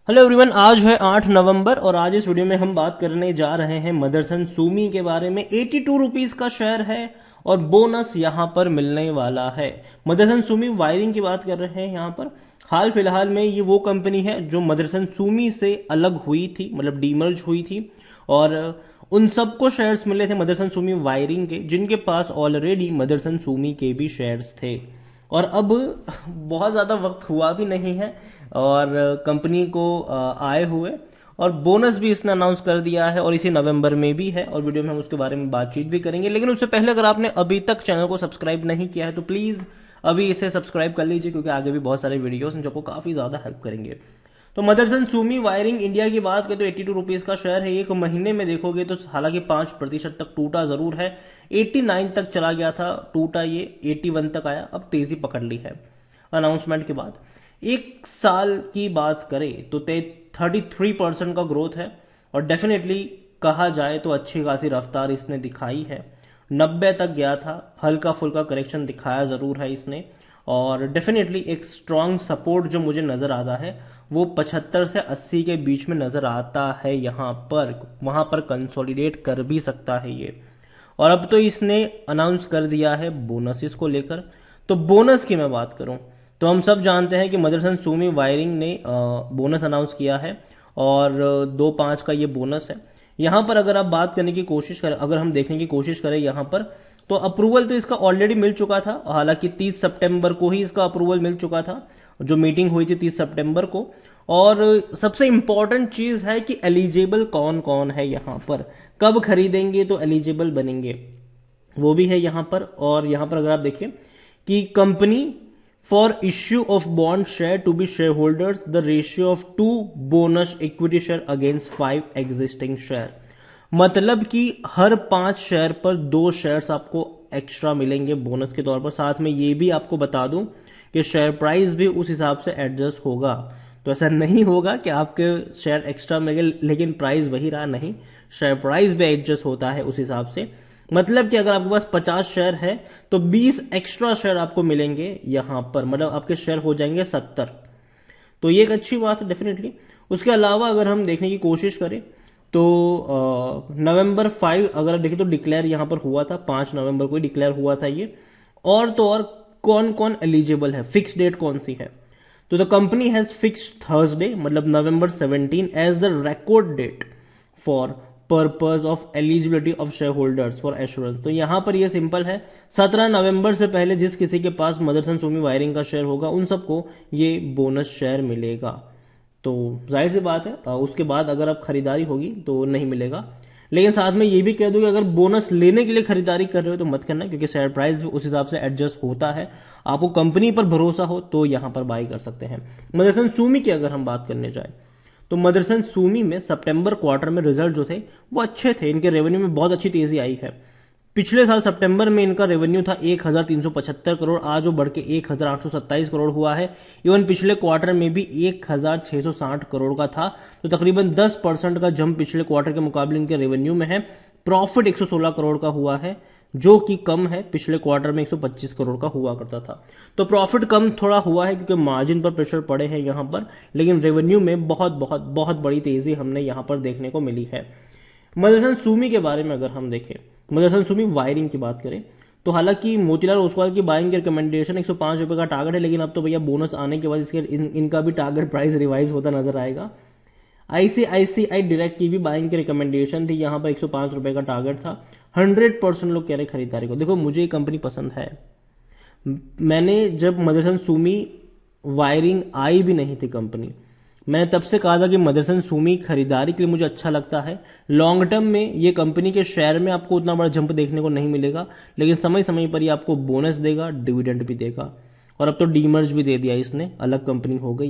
Hello everyone, आज है 8 नवंबर और आज इस वीडियो में हम बात करने जा रहे हैं मदरसन सूमी के बारे में। 82 रुपीस का शेयर है और बोनस यहां पर मिलने वाला है। मदरसन सूमी वायरिंग की बात कर रहे हैं यहां पर। हाल फिलहाल में ये वो कंपनी है जो मदरसन सूमी से अलग हुई थी, मतलब डीमर्ज हुई थी, और उन सबको शेयर्स मिले थे मदरसन सूमी वायरिंग के, जिनके पास ऑलरेडी मदरसन सूमी के भी शेयर्स थे। और अब बहुत ज़्यादा वक्त हुआ भी नहीं है और कंपनी को आए हुए, और बोनस भी इसने अनाउंस कर दिया है और इसी नवंबर में भी है, और वीडियो में हम उसके बारे में बातचीत भी करेंगे। लेकिन उससे पहले अगर आपने अभी तक चैनल को सब्सक्राइब नहीं किया है तो प्लीज़ अभी इसे सब्सक्राइब कर लीजिए, क्योंकि आगे भी बहुत सारे वीडियोस हैं जो आपको काफ़ी ज़्यादा हेल्प करेंगे। तो मदरसन सूमी वायरिंग इंडिया की बात करें तो 82 रुपीज का शेयर है। एक महीने में देखोगे तो हालांकि 5% तक टूटा जरूर है, 89 तक चला गया था, टूटा ये 81 तक आया, अब तेजी पकड़ ली है अनाउंसमेंट के बाद। एक साल की बात करें तो 33% का ग्रोथ है, और डेफिनेटली कहा जाए तो अच्छी खासी रफ्तार इसने दिखाई है। 90 तक गया था, हल्का फुल्का करेक्शन दिखाया जरूर है इसने, और डेफिनेटली एक स्ट्रांग सपोर्ट जो मुझे नजर आता है वो 75 से 80 के बीच में नजर आता है यहाँ पर। वहां पर कंसोलिडेट कर भी सकता है ये। और अब तो इसने अनाउंस कर दिया है बोनसेस को लेकर। तो बोनस की मैं बात करूं तो हम सब जानते हैं कि मदरसन सूमी वायरिंग ने बोनस अनाउंस किया है, और 2/5 का ये बोनस है। यहाँ पर अगर आप बात करने की कोशिश करें, अगर हम देखने की कोशिश करें यहाँ पर, तो अप्रूवल तो इसका ऑलरेडी मिल चुका था। हालांकि 30 सितंबर को ही इसका अप्रूवल मिल चुका था, जो मीटिंग हुई थी 30 सितंबर को। और सबसे इंपॉर्टेंट चीज है कि एलिजिबल कौन कौन है यहाँ पर, कब खरीदेंगे तो एलिजिबल बनेंगे, वो भी है यहाँ पर। और यहाँ पर अगर आप देखिए कि company for issue of bond share to be shareholders the ratio of 2 bonus equity share against 5 existing share. मतलब कि हर 5 शेयर पर 2 शेयर्स आपको एक्स्ट्रा मिलेंगे बोनस के तौर पर। साथ में ये भी आपको बता दूं कि शेयर प्राइस भी उस हिसाब से एडजस्ट होगा। तो ऐसा नहीं होगा कि आपके शेयर एक्स्ट्रा मिलेंगे लेकिन प्राइस वही रहा, नहीं, शेयर प्राइस भी एडजस्ट होता है उस हिसाब से। मतलब कि अगर आपके पास 50 शेयर है तो 20 एक्स्ट्रा शेयर आपको मिलेंगे यहां पर, मतलब आपके शेयर हो जाएंगे 70। तो ये एक अच्छी बात है डेफिनेटली। उसके अलावा अगर हम देखने की कोशिश करें तो नवंबर 5 अगर देखें तो डिक्लेयर यहां पर हुआ था, 5 नवंबर को ही डिक्लेयर हुआ था ये। और तो और कौन कौन एलिजिबल है, फिक्स डेट कौन सी है, तो the company has fixed Thursday मतलब November 17 as the record date for purpose of eligibility of shareholders for assurance. तो यहां पर ये सिंपल है, 17 नवंबर से पहले जिस किसी के पास मदरसन सूमी वायरिंग का शेयर होगा उन सबको ये बोनस शेयर मिलेगा। तो जाहिर सी बात है उसके बाद अगर आप खरीदारी होगी तो नहीं मिलेगा। लेकिन साथ में ये भी कह दूं कि अगर बोनस लेने के लिए खरीदारी कर रहे हो तो मत करना, क्योंकि शेयर प्राइस भी उस हिसाब से एडजस्ट होता है। आपको कंपनी पर भरोसा हो तो यहां पर बाई कर सकते हैं। मदरसन सूमी की अगर हम बात करने जाए तो मदरसन सूमी में सितंबर क्वार्टर में रिजल्ट जो थे वो अच्छे थे, इनके रेवेन्यू में बहुत अच्छी तेजी आई है। पिछले साल सितंबर में इनका रेवेन्यू था 1375 करोड़, आज वो बढ़ के 1827 करोड़ हुआ है। इवन पिछले क्वार्टर में भी 1660 करोड़ का था, तो तकरीबन 10% का जंप पिछले क्वार्टर के मुकाबले इनके रेवेन्यू में है। प्रॉफिट 116 करोड़ का हुआ है, जो कि कम है, पिछले क्वार्टर में 125 करोड़ का हुआ करता था। तो प्रॉफिट कम थोड़ा हुआ है क्योंकि मार्जिन पर प्रेशर पड़े हैं यहां पर, लेकिन रेवेन्यू में बहुत बहुत बहुत बड़ी तेजी हमने यहां पर देखने को मिली है। मदरसन सूमी के बारे में अगर हम देखें, मदरसन सूमी वायरिंग की बात करें तो हालांकि मोतीलाल ओसवाल की बाइंग की रिकमेंडेशन 105 रुपए का टारगेट है, लेकिन अब तो भैया बोनस आने के बाद इसके इनका भी टारगेट प्राइस रिवाइज होता नजर आएगा। आईसीआईसीआई डायरेक्ट की भी बाइंग की रिकमेंडेशन थी, यहां पर 105 रुपए का टारगेट था। 100% लोग कह रहे खरीदारी को। देखो मुझे ये कंपनी पसंद है, मैंने जब मदरसन सूमी वायरिंग आई भी नहीं थी कंपनी, मैंने तब से कहा था कि मदरसन सूमी खरीदारी के लिए मुझे अच्छा लगता है। लॉन्ग टर्म में ये कंपनी के शेयर में आपको उतना बड़ा जंप देखने को नहीं मिलेगा, लेकिन समय समय पर ये आपको बोनस देगा, डिविडेंड भी देगा। और अब तो डीमर्ज भी दे दिया इसने, अलग कंपनी हो गई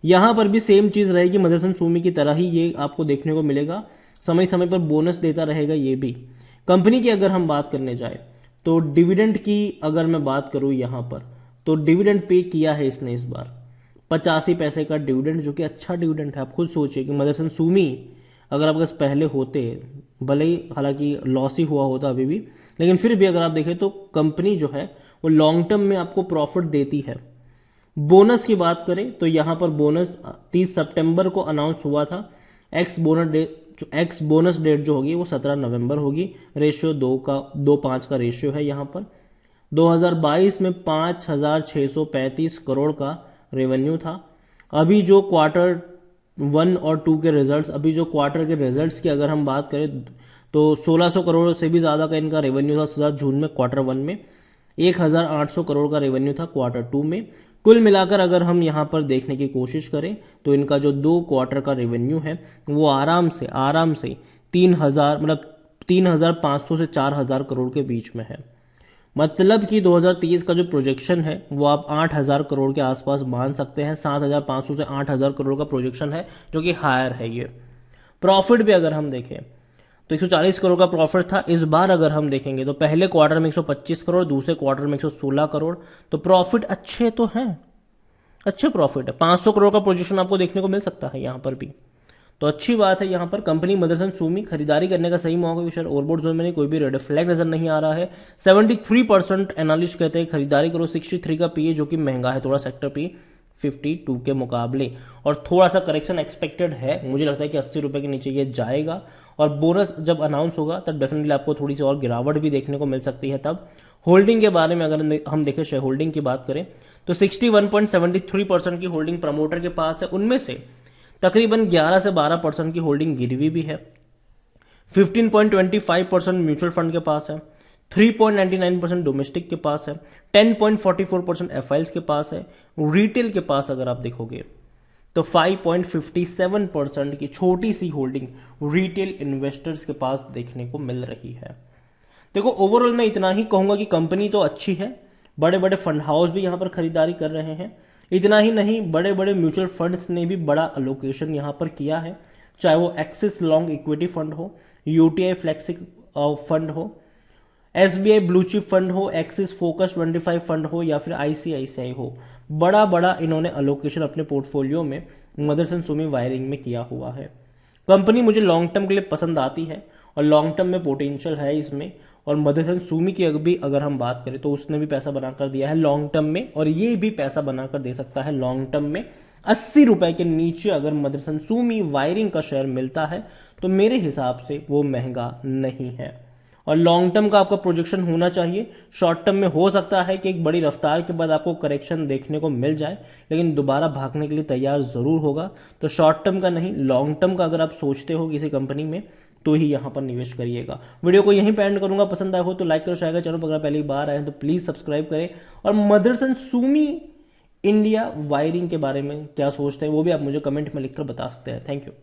यहां पर भी सेम चीज रहेगी, मदरसन सूमी की तरह ही ये आपको देखने को मिलेगा, समय समय पर बोनस देता रहेगा ये भी। कंपनी की अगर हम बात करने जाए तो डिविडेंड की अगर मैं बात करूं यहां पर, तो डिविडेंड पे किया है इसने इस बार 85 पैसे का डिविडेंड, जो कि अच्छा डिविडेंड है। आप खुद सोचिए कि मदरसन सूमी अगर आपके पास पहले होते, भले ही हालांकि लॉस ही हुआ होता अभी भी, लेकिन फिर भी अगर आप देखें तो कंपनी जो है वो लॉन्ग टर्म में आपको प्रॉफिट देती है। बोनस की बात करें तो यहाँ पर बोनस 30 सितंबर को अनाउंस हुआ था। एक्स बोनस डेट जो होगी वो 17 नवंबर होगी। रेशियो 2:5 का रेशियो है यहाँ पर। 2022 में 5,635 करोड़ का रेवेन्यू था। अभी जो Q1 और 2 के रिजल्ट्स, अभी जो क्वार्टर के रिजल्ट्स की अगर हम बात करें तो 1600 करोड़ से भी ज़्यादा का इनका रेवेन्यू था जून में Q1 में। 1,800 करोड़ का रेवेन्यू था Q2 में। कुल मिलाकर अगर हम यहाँ पर देखने की कोशिश करें तो इनका जो 2 क्वार्टर का रेवेन्यू है वो आराम से 3,500 से 4,000 करोड़ के बीच में है। मतलब कि 2030 का जो प्रोजेक्शन है वो आप 8,000 करोड़ के आसपास मान सकते हैं। 7,500 से 8,000 करोड़ का प्रोजेक्शन है, जो कि हायर है ये। प्रॉफिट भी अगर हम देखें तो 140 करोड़ का प्रॉफिट था। इस बार अगर हम देखेंगे तो पहले क्वार्टर में 125 करोड़, दूसरे क्वार्टर में 116 करोड़। तो प्रॉफिट अच्छे तो हैं, अच्छे प्रॉफिट है। 500 करोड़ का प्रोजेक्शन आपको देखने को मिल सकता है यहाँ पर भी, तो अच्छी बात है। यहाँ पर कंपनी मदरसन सुमी खरीदारी करने का सही मौका शेयर ओवरबोट जोन में नहीं, कोई भी रेड फ्लैग नजर नहीं आ रहा है। 73% एनालिस्ट कहते हैं खरीदारी करो। 63 का पीए जो कि महंगा है थोड़ा सेक्टर पी 52 के मुकाबले, और थोड़ा सा करेक्शन एक्सपेक्टेड है। मुझे लगता है कि 80 रुपए के नीचे ये जाएगा, और बोनस जब अनाउंस होगा तब डेफिनेटली आपको थोड़ी सी और गिरावट भी देखने को मिल सकती है। तब होल्डिंग के बारे में अगर हम देखें, शेयर होल्डिंग की बात करें तो 61.73% की होल्डिंग प्रमोटर के पास है। उनमें से तकरीबन 11 से 12% की होल्डिंग गिरवी भी है। 15.25% म्यूचुअल फंड के पास है। 3.99% डोमेस्टिक के पास है। 10.44% एफआईएल्स के पास है। रिटेल के पास अगर आप देखोगे तो 5.57% की छोटी सी होल्डिंग रिटेल इन्वेस्टर्स के पास देखने को मिल रही है। देखो, ओवरऑल मैं इतना ही कहूंगा कि कंपनी तो अच्छी है। बड़े बड़े फंड हाउस भी यहां पर खरीदारी कर रहे हैं। इतना ही नहीं, बड़े बड़े म्यूचुअल फंड्स ने भी बड़ा अलोकेशन यहां पर किया है, चाहे वो एक्सिस लॉन्ग इक्विटी फंड हो, यूटीआई फ्लेक्सी फंड हो, एसबीआई ब्लू चिप फंड हो, एक्सिस फोकस 25 फंड हो, या फिर आईसीआईसीआई हो। बड़ा बड़ा इन्होंने अलोकेशन अपने पोर्टफोलियो में मदरसन सुमी वायरिंग में किया हुआ है। कंपनी मुझे लॉन्ग टर्म के लिए पसंद आती है, और लॉन्ग टर्म में पोटेंशियल है इसमें। और मदरसन सुमी की भी अगर हम बात करें तो उसने भी पैसा बनाकर दिया है लॉन्ग टर्म में, और ये भी पैसा बनाकर दे सकता है लॉन्ग टर्म में। 80 रुपए के नीचे अगर मदरसन सुमी वायरिंग का शेयर मिलता है तो मेरे हिसाब से वो महंगा नहीं है। और लॉन्ग टर्म का आपका प्रोजेक्शन होना चाहिए। शॉर्ट टर्म में हो सकता है कि एक बड़ी रफ्तार के बाद आपको करेक्शन देखने को मिल जाए, लेकिन दोबारा भागने के लिए तैयार जरूर होगा। तो शॉर्ट टर्म का नहीं, लॉन्ग टर्म का अगर आप सोचते हो किसी कंपनी में तो ही यहां पर निवेश करिएगा। वीडियो को यहीं पे एंड करूंगा। पसंद आया हो तो लाइक करो, शेयर करो। चैनल पर अगर पहली बार आए तो प्लीज सब्सक्राइब करें। और मदरसन सुमी इंडिया वायरिंग के बारे में क्या सोचते हैं वो भी आप मुझे कमेंट में लिखकर बता सकते हैं। Thank you.